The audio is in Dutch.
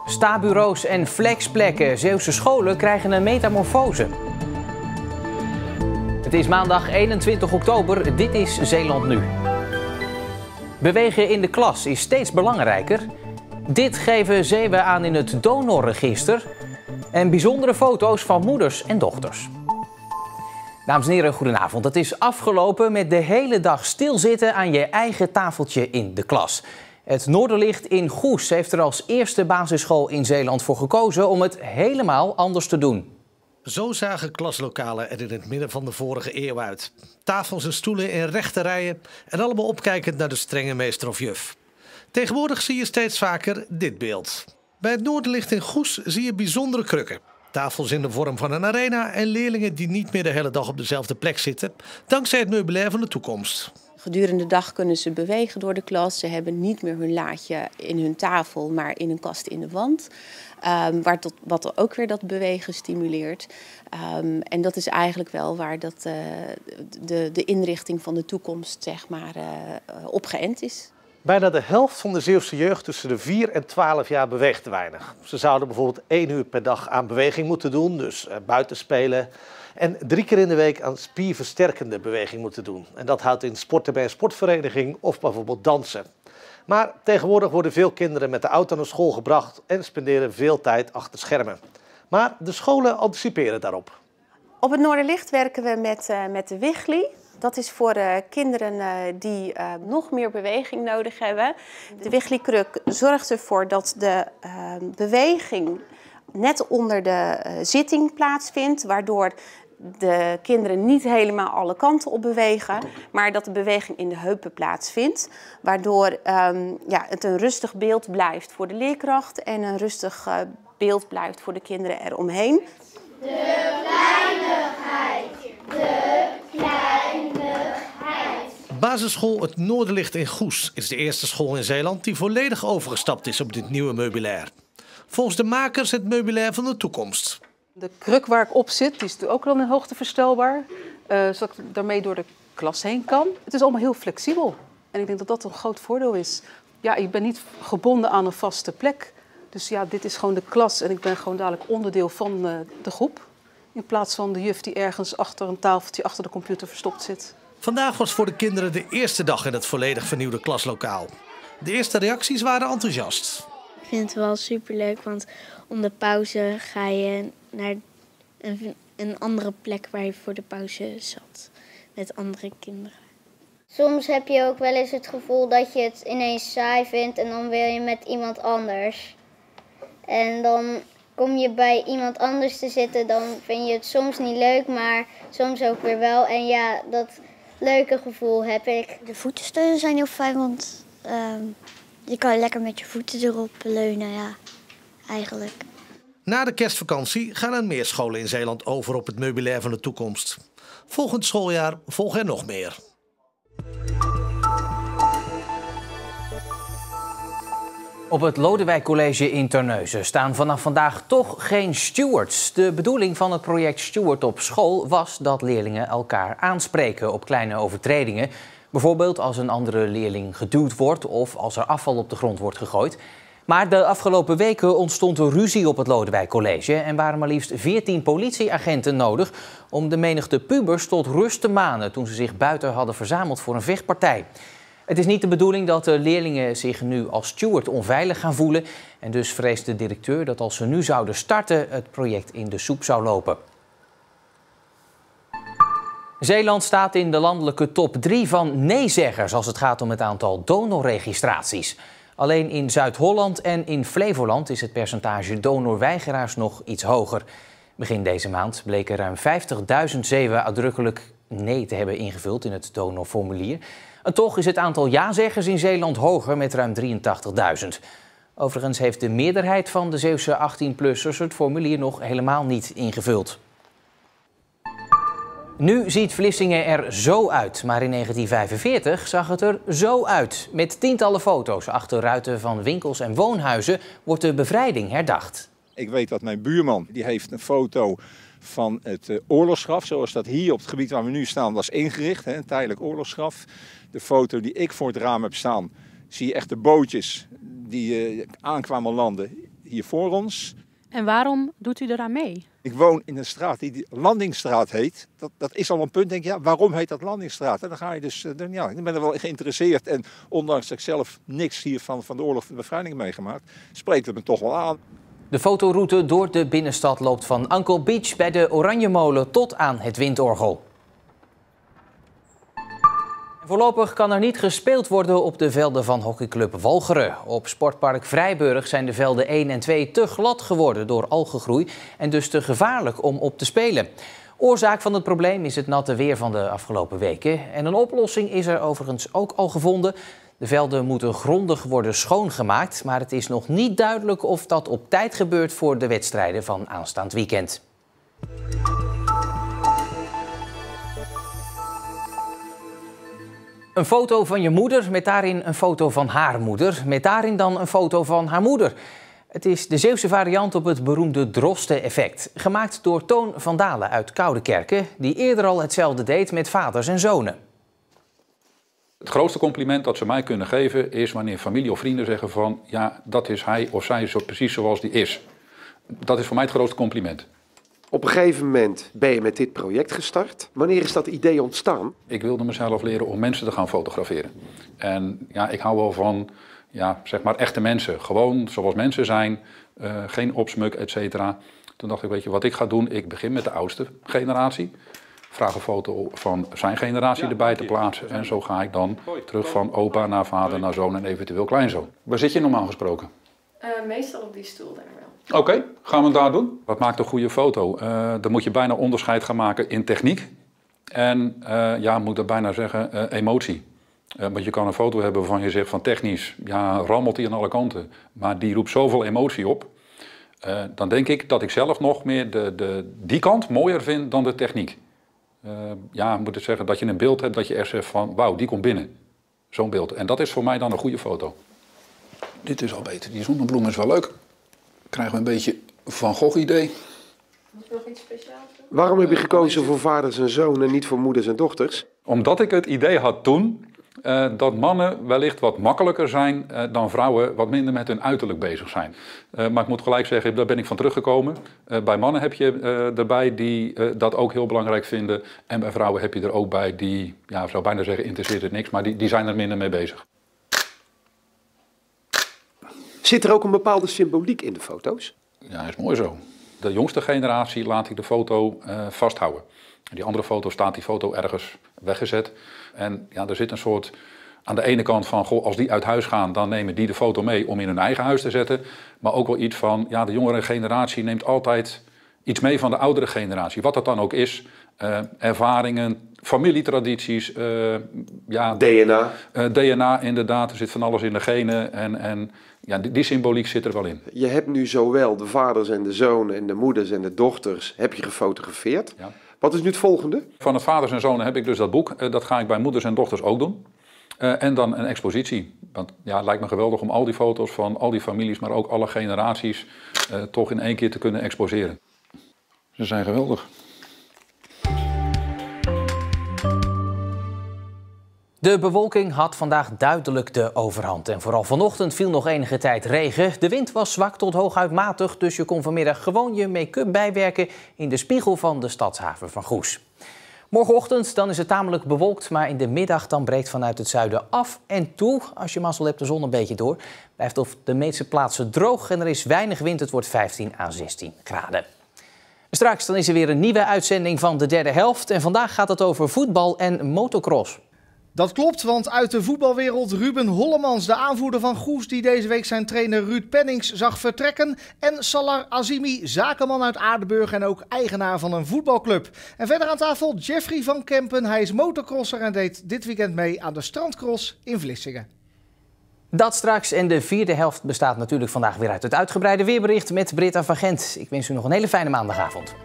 Stabureaus en flexplekken. Zeeuwse scholen krijgen een metamorfose. Het is maandag 21 oktober. Dit is Zeeland Nu. Bewegen in de klas is steeds belangrijker. Dit geven Zeeuwen aan in het donorregister. En bijzondere foto's van moeders en dochters. Dames en heren, goedenavond. Het is afgelopen met de hele dag stilzitten aan je eigen tafeltje in de klas. Het Noorderlicht in Goes heeft er als eerste basisschool in Zeeland voor gekozen om het helemaal anders te doen. Zo zagen klaslokalen er in het midden van de vorige eeuw uit. Tafels en stoelen in rechte rijen en allemaal opkijkend naar de strenge meester of juf. Tegenwoordig zie je steeds vaker dit beeld. Bij het Noorderlicht in Goes zie je bijzondere krukken. Tafels in de vorm van een arena en leerlingen die niet meer de hele dag op dezelfde plek zitten, dankzij het meubilair van de toekomst. Gedurende de dag kunnen ze bewegen door de klas. Ze hebben niet meer hun laadje in hun tafel, maar in een kast in de wand. Wat ook weer dat bewegen stimuleert. En dat is eigenlijk wel waar de inrichting van de toekomst zeg maar, op geënt is. Bijna de helft van de Zeeuwse jeugd tussen de 4 en 12 jaar beweegt te weinig. Ze zouden bijvoorbeeld 1 uur per dag aan beweging moeten doen, dus buiten spelen. En 3 keer in de week aan spierversterkende beweging moeten doen. En dat houdt in sporten bij een sportvereniging of bijvoorbeeld dansen. Maar tegenwoordig worden veel kinderen met de auto naar school gebracht en spenderen veel tijd achter schermen. Maar de scholen anticiperen daarop. Op het Noorderlicht werken we met de Wiggly. Dat is voor kinderen die nog meer beweging nodig hebben. De Wiggly-kruk zorgt ervoor dat de beweging net onder de zitting plaatsvindt, waardoor de kinderen niet helemaal alle kanten op bewegen, maar dat de beweging in de heupen plaatsvindt. Waardoor het een rustig beeld blijft voor de leerkracht en een rustig beeld blijft voor de kinderen eromheen. De kleinigheid, de kleinigheid. Basisschool Het Noorderlicht in Goes is de eerste school in Zeeland die volledig overgestapt is op dit nieuwe meubilair. Volgens de makers het meubilair van de toekomst. De kruk waar ik op zit, die is ook wel in hoogte verstelbaar, zodat ik daarmee door de klas heen kan. Het is allemaal heel flexibel en ik denk dat dat een groot voordeel is. Ja, ik ben niet gebonden aan een vaste plek. Dus ja, dit is gewoon de klas en ik ben gewoon dadelijk onderdeel van de groep. In plaats van de juf die ergens achter een tafeltje achter de computer verstopt zit. Vandaag was voor de kinderen de eerste dag in het volledig vernieuwde klaslokaal. De eerste reacties waren enthousiast. Ik vind het wel superleuk, want om de pauze ga je naar een andere plek waar je voor de pauze zat. Met andere kinderen. Soms heb je ook wel eens het gevoel dat je het ineens saai vindt en dan wil je met iemand anders. En dan kom je bij iemand anders te zitten, dan vind je het soms niet leuk, maar soms ook weer wel. En ja, dat leuke gevoel heb ik. De voetensteunen zijn heel fijn, want je kan lekker met je voeten erop leunen, ja, eigenlijk. Na de kerstvakantie gaan er meer scholen in Zeeland over op het meubilair van de toekomst. Volgend schooljaar volgen er nog meer. Op het Lodewijk College in Terneuzen staan vanaf vandaag toch geen stewards. De bedoeling van het project Steward op school was dat leerlingen elkaar aanspreken op kleine overtredingen. Bijvoorbeeld als een andere leerling geduwd wordt of als er afval op de grond wordt gegooid. Maar de afgelopen weken ontstond er ruzie op het Lodewijk College en waren maar liefst 14 politieagenten nodig om de menigte pubers tot rust te manen toen ze zich buiten hadden verzameld voor een vechtpartij. Het is niet de bedoeling dat de leerlingen zich nu als steward onveilig gaan voelen en dus vreest de directeur dat als ze nu zouden starten het project in de soep zou lopen. Zeeland staat in de landelijke top 3 van nee-zeggers als het gaat om het aantal donorregistraties. Alleen in Zuid-Holland en in Flevoland is het percentage donorweigeraars nog iets hoger. Begin deze maand bleken ruim 50.000 Zeeuwen uitdrukkelijk nee te hebben ingevuld in het donorformulier. En toch is het aantal ja-zeggers in Zeeland hoger met ruim 83.000. Overigens heeft de meerderheid van de Zeeuwse 18-plussers het formulier nog helemaal niet ingevuld. Nu ziet Vlissingen er zo uit, maar in 1945 zag het er zo uit. Met tientallen foto's achter ruiten van winkels en woonhuizen wordt de bevrijding herdacht. Ik weet dat mijn buurman, die heeft een foto van het oorlogsgraf, zoals dat hier op het gebied waar we nu staan was ingericht, een tijdelijk oorlogsgraf. De foto die ik voor het raam heb staan, zie je echt de bootjes die aankwamen landen hier voor ons. En waarom doet u eraan mee? Ik woon in een straat die Landingsstraat heet. Dat is al een punt, denk je, ja, waarom heet dat Landingsstraat? En dan ga je dus, ja, ik ben er wel geïnteresseerd. En ondanks dat ik zelf niks hier van de oorlog van de bevrijding meegemaakt, spreekt het me toch wel aan. De fotoroute door de binnenstad loopt van Uncle Beach bij de Oranjemolen tot aan het Windorgel. Voorlopig kan er niet gespeeld worden op de velden van hockeyclub Walcheren. Op sportpark Vrijburg zijn de velden 1 en 2 te glad geworden door algengroei en dus te gevaarlijk om op te spelen. Oorzaak van het probleem is het natte weer van de afgelopen weken. En een oplossing is er overigens ook al gevonden. De velden moeten grondig worden schoongemaakt, maar het is nog niet duidelijk of dat op tijd gebeurt voor de wedstrijden van aanstaand weekend. Een foto van je moeder met daarin een foto van haar moeder, met daarin dan een foto van haar moeder. Het is de Zeeuwse variant op het beroemde Drosten-effect, gemaakt door Toon van Dalen uit Koudekerke, die eerder al hetzelfde deed met vaders en zonen. Het grootste compliment dat ze mij kunnen geven is wanneer familie of vrienden zeggen van ja, dat is hij of zij zo precies zoals die is. Dat is voor mij het grootste compliment. Op een gegeven moment ben je met dit project gestart. Wanneer is dat idee ontstaan? Ik wilde mezelf leren om mensen te gaan fotograferen. En ja, ik hou wel van ja, zeg maar echte mensen. Gewoon zoals mensen zijn, geen opsmuk, et cetera. Toen dacht ik, weet je wat ik ga doen? Ik begin met de oudste generatie. Vraag een foto van zijn generatie erbij te plaatsen. En zo ga ik dan terug van opa naar vader naar zoon en eventueel kleinzoon. Waar zit je normaal gesproken? Meestal op die stoel daar wel. Oké, gaan we het daar doen. Wat maakt een goede foto? Dan moet je bijna onderscheid gaan maken in techniek. En ja, moet ik bijna zeggen, emotie. Want je kan een foto hebben waarvan je zegt van technisch, ja, rammelt die aan alle kanten. Maar die roept zoveel emotie op. Dan denk ik dat ik zelf nog meer die kant mooier vind dan de techniek. Ja, moet ik zeggen dat je een beeld hebt dat je echt zegt van wauw, die komt binnen. Zo'n beeld. En dat is voor mij dan een goede foto. Dit is al beter. Die zonnebloem is wel leuk. Krijgen we een beetje Van Gogh idee. Moet je nog iets speciaals doen? Waarom heb je gekozen voor vaders en zonen en niet voor moeders en dochters? Omdat ik het idee had toen dat mannen wellicht wat makkelijker zijn dan vrouwen wat minder met hun uiterlijk bezig zijn. Maar ik moet gelijk zeggen, daar ben ik van teruggekomen. Bij mannen heb je erbij die dat ook heel belangrijk vinden. En bij vrouwen heb je er ook bij die, ja, ik zou bijna zeggen, interesseert het niks, maar die zijn er minder mee bezig. Zit er ook een bepaalde symboliek in de foto's? Ja, is mooi zo. De jongste generatie laat ik de foto vasthouden. In die andere foto staat die foto ergens weggezet. En ja, er zit een soort, aan de ene kant van, goh, als die uit huis gaan, dan nemen die de foto mee om in hun eigen huis te zetten. Maar ook wel iets van, ja, de jongere generatie neemt altijd iets mee van de oudere generatie. Wat dat dan ook is, ervaringen, familietradities. Ja, DNA. DNA inderdaad, er zit van alles in de genen en ja, die symboliek zit er wel in. Je hebt nu zowel de vaders en de zonen en de moeders en de dochters heb je gefotografeerd. Ja. Wat is nu het volgende? Van de vaders en zonen heb ik dus dat boek. Dat ga ik bij moeders en dochters ook doen. En dan een expositie. Want ja, het lijkt me geweldig om al die foto's van al die families, maar ook alle generaties, toch in één keer te kunnen exposeren. Ze zijn geweldig. De bewolking had vandaag duidelijk de overhand. En vooral vanochtend viel nog enige tijd regen. De wind was zwak tot hooguit matig, dus je kon vanmiddag gewoon je make-up bijwerken in de spiegel van de stadshaven van Goes. Morgenochtend dan is het tamelijk bewolkt, maar in de middag dan breekt vanuit het zuiden af en toe, als je mazzel hebt, de zon een beetje door. Blijft op de meeste plaatsen droog en er is weinig wind. Het wordt 15 à 16 graden. Straks dan is er weer een nieuwe uitzending van de derde helft. En vandaag gaat het over voetbal en motocross. Dat klopt, want uit de voetbalwereld Ruben Hollemans, de aanvoerder van Goes, die deze week zijn trainer Ruud Pennings zag vertrekken. En Salar Azimi, zakenman uit Aardenburg en ook eigenaar van een voetbalclub. En verder aan tafel Jeffrey van Kempen, hij is motocrosser en deed dit weekend mee aan de strandcross in Vlissingen. Dat straks en de vierde helft bestaat natuurlijk vandaag weer uit het uitgebreide weerbericht met Britta van Gent. Ik wens u nog een hele fijne maandagavond.